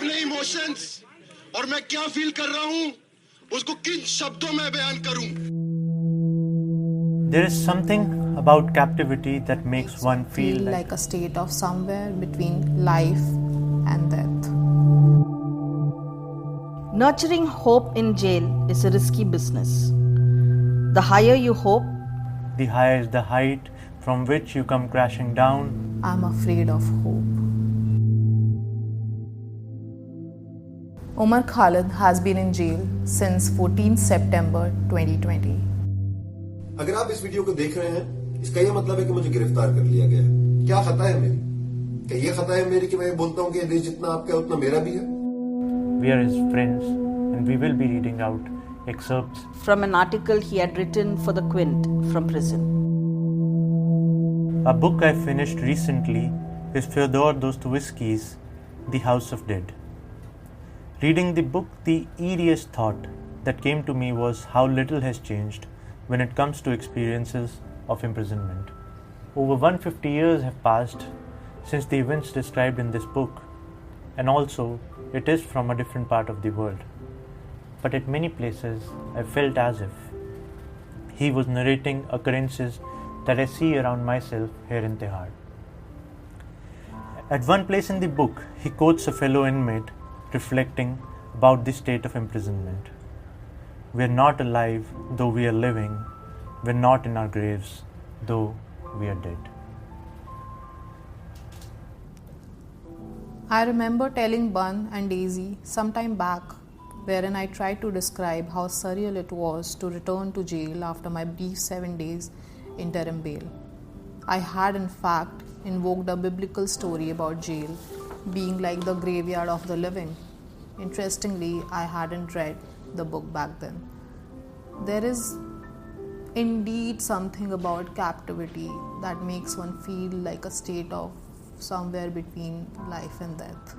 अपने इमोशंस और मैं क्या फील कर रहा हूं उसको किन शब्दों में बयान करूं. There is something about captivity that makes one feel like a state of somewhere between life and death. Nurturing hope in jail is a risky business. The higher you hope, the higher is the height from which you come crashing down. I'm afraid of hope. Umar Khalid has been in jail since 14 September 2020. अगर आप इस video को देख रहे हैं, इसका यह मतलब है कि मुझे गिरफ्तार कर लिया गया है. क्या खता है मेरी? क्या ये खता है मेरी कि मैं बोलता हूँ कि देश जितना आपका उतना मेरा भी है? We are his friends and we will be reading out excerpts from an article he had written for the Quint from prison. A book I finished recently is Fyodor Dostoyevsky's The House of Dead. Reading the book, the eeriest thought that came to me was how little has changed when it comes to experiences of imprisonment. Over 150 years have passed since the events described in this book, and also it is from a different part of the world. But at many places I felt as if he was narrating occurrences that I see around myself here in Tihar. At one place in the book, he quotes a fellow inmate reflecting about the state of imprisonment. We are not alive, though we are living. We are not in our graves, though we are dead. I remember telling Bun and Daisy some time back, wherein I tried to describe how surreal it was to return to jail after my brief 7 days interim bail. I had in fact invoked a biblical story about jail being like the graveyard of the living. Interestingly, I hadn't read the book back then. There is indeed something about captivity that makes one feel like a state of somewhere between life and death.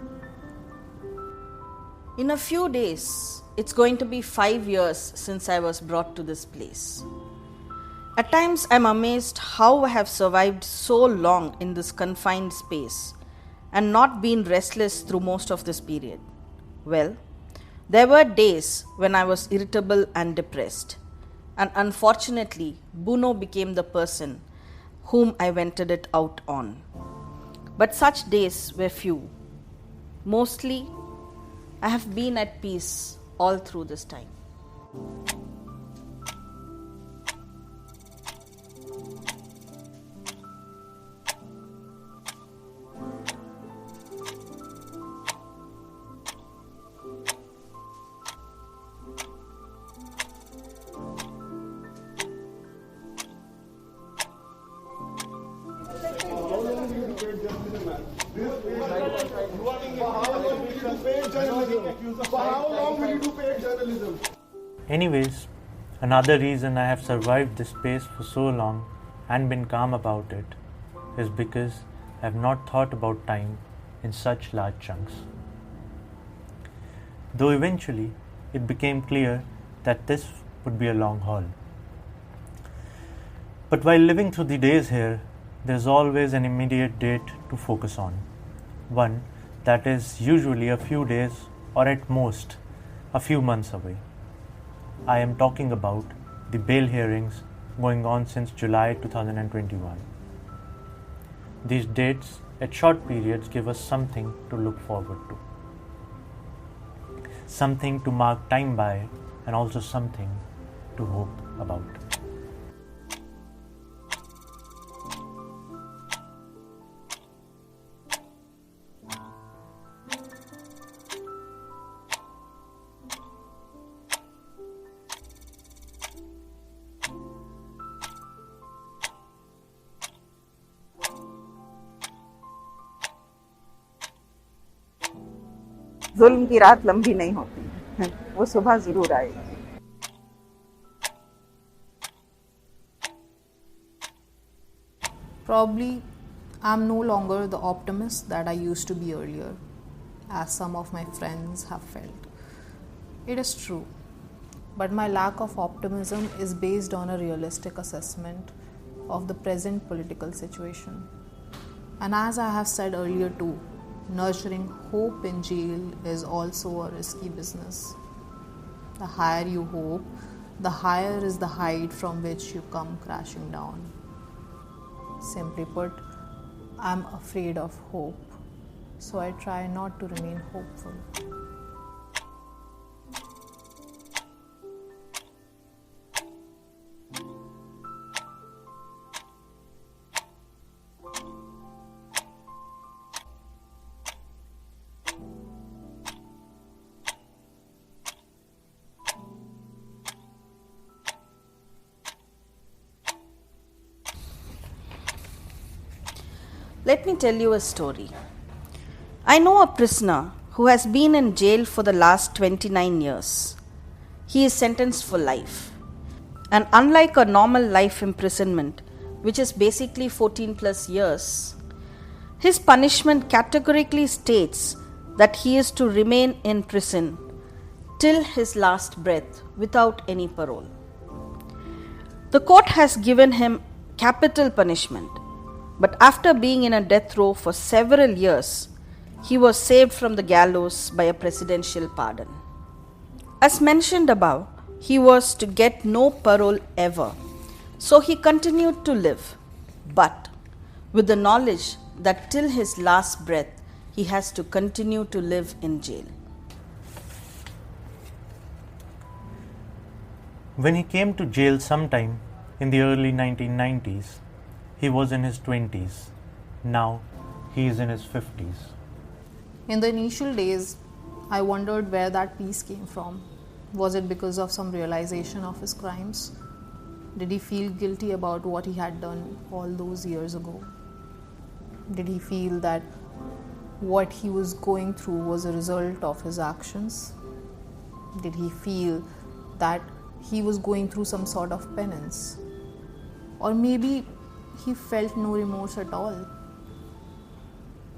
In a few days, it's going to be 5 years since I was brought to this place. At times, I'm amazed how I have survived so long in this confined space and not been restless through most of this period. Well, there were days when I was irritable and depressed, and unfortunately, Bruno became the person whom I vented it out on. But such days were few. Mostly, I have been at peace all through this time. Anyways, another reason I have survived this space for so long and been calm about it is because I have not thought about time in such large chunks. Though eventually it became clear that this would be a long haul. But while living through the days here, there's always an immediate date to focus on. One that is usually a few days or at most a few months away. I am talking about the bail hearings going on since July 2021. These dates at short periods give us something to look forward to. Something to mark time by and also something to hope about. जुल्म की रात लंबी नहीं होती, वो सुबह जरूर आएगी. Probably I'm no longer the optimist that I used to be earlier, as some of my friends have felt. It is true, but my lack of optimism is based on a realistic assessment of the present political situation. And as I have said earlier too, nurturing hope in jail is also a risky business. The higher you hope, the higher is the height from which you come crashing down. Simply put, I'm afraid of hope, so I try not to remain hopeful. Let me tell you a story. I know a prisoner who has been in jail for the last 29 years. He is sentenced for life. And unlike a normal life imprisonment, which is basically 14 plus years, his punishment categorically states that he is to remain in prison till his last breath without any parole. The court has given him capital punishment. But after being in a death row for several years, he was saved from the gallows by a presidential pardon. As mentioned above, he was to get no parole ever, so he continued to live, but with the knowledge that till his last breath, he has to continue to live in jail. When he came to jail sometime in the early 1990s, he was in his 20s. Now he is in his 50s. In the initial days, I wondered where that peace came from. Was it because of some realization of his crimes? Did he feel guilty about what he had done all those years ago? Did he feel that what he was going through was a result of his actions? Did he feel that he was going through some sort of penance? Or maybe he felt no remorse at all.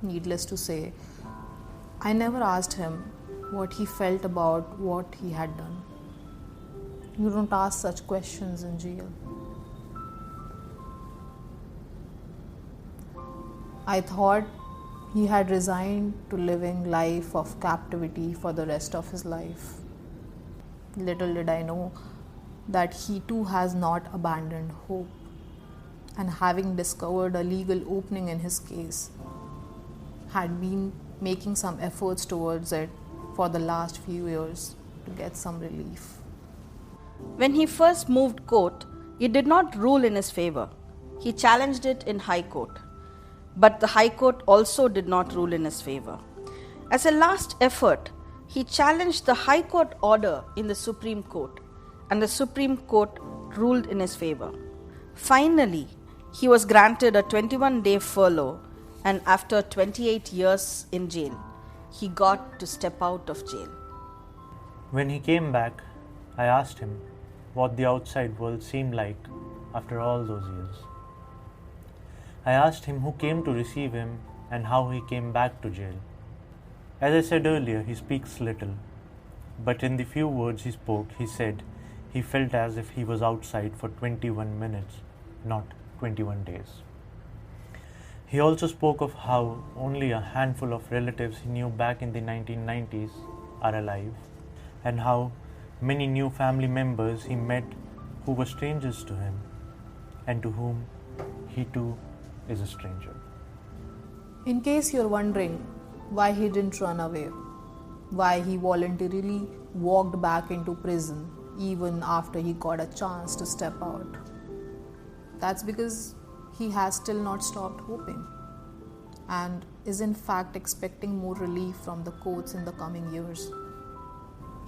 Needless to say, I never asked him what he felt about what he had done. You don't ask such questions in jail. I thought he had resigned to living life of captivity for the rest of his life. Little did I know that he too has not abandoned hope, and having discovered a legal opening in his case, had been making some efforts towards it for the last few years to get some relief. When he first moved court, it did not rule in his favor. He challenged it in High Court, but the High Court also did not rule in his favor. As a last effort, he challenged the High Court order in the Supreme Court, and the Supreme Court ruled in his favor. Finally, he was granted a 21-day furlough, and after 28 years in jail, he got to step out of jail. When he came back, I asked him what the outside world seemed like after all those years. I asked him who came to receive him and how he came back to jail. As I said earlier, he speaks little, but in the few words he spoke, he said he felt as if he was outside for 21 minutes, not 21 days. He also spoke of how only a handful of relatives he knew back in the 1990s are alive, and how many new family members he met who were strangers to him, and to whom he too is a stranger. In case you're wondering why he didn't run away, why he voluntarily walked back into prison even after he got a chance to step out, that's because he has still not stopped hoping and is in fact expecting more relief from the courts in the coming years.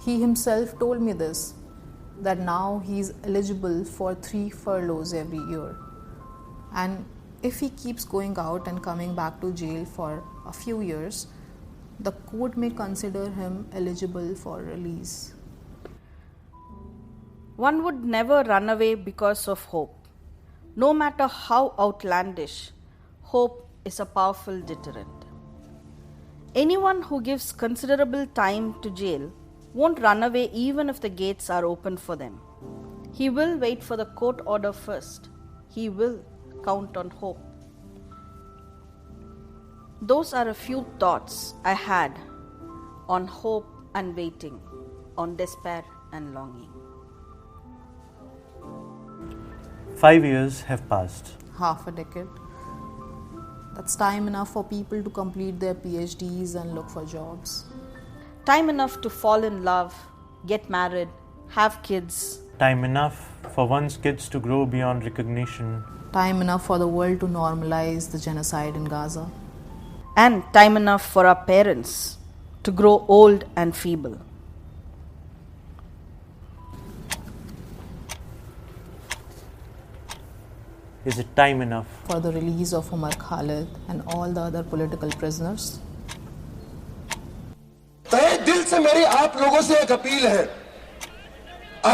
He himself told me this, that now he is eligible for 3 furloughs every year, and if he keeps going out and coming back to jail for a few years, the court may consider him eligible for release. One would never run away because of hope. No matter how outlandish, hope is a powerful deterrent. Anyone who gives considerable time to jail won't run away even if the gates are open for them. He will wait for the court order first. He will count on hope. Those are a few thoughts I had on hope and waiting, on despair and longing. 5 years have passed. Half a decade. That's time enough for people to complete their PhDs and look for jobs. Time enough to fall in love, get married, have kids. Time enough for one's kids to grow beyond recognition. Time enough for the world to normalize the genocide in Gaza. And time enough for our parents to grow old and feeble. Is it time enough For the release of Umar Khalid and all the other political prisoners. तहे दिल से मेरी आप लोगों से एक appeal है,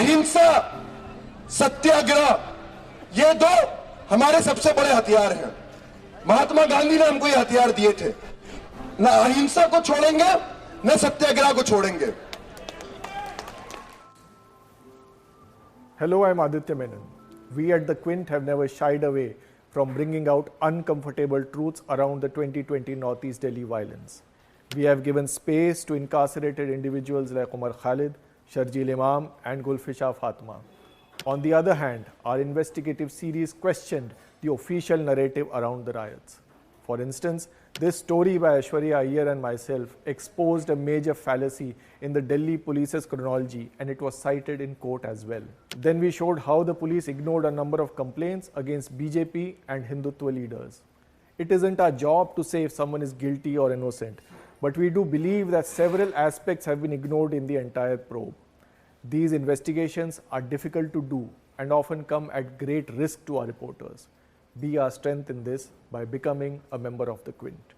अहिंसा, सत्याग्रह, ये दो हमारे सबसे बड़े हथियार हैं। महात्मा गांधी ने हमको ये हथियार दिए थे। न अहिंसा को छोड़ेंगे, न सत्याग्रह को छोड़ेंगे। Hello, I'm Aditya Menon. We at the Quint have never shied away from bringing out uncomfortable truths around the 2020 Northeast Delhi violence. We have given space to incarcerated individuals like Umar Khalid, Sharjeel Imam and Gulfisha Fatma. On the other hand, our investigative series questioned the official narrative around the riots. For instance, this story by Aishwarya Iyer and myself exposed a major fallacy in the Delhi police's chronology, and it was cited in court as well. Then we showed how the police ignored a number of complaints against BJP and Hindutva leaders. It isn't our job to say if someone is guilty or innocent, but we do believe that several aspects have been ignored in the entire probe. These investigations are difficult to do and often come at great risk to our reporters. Be our strength in this by becoming a member of the Quint.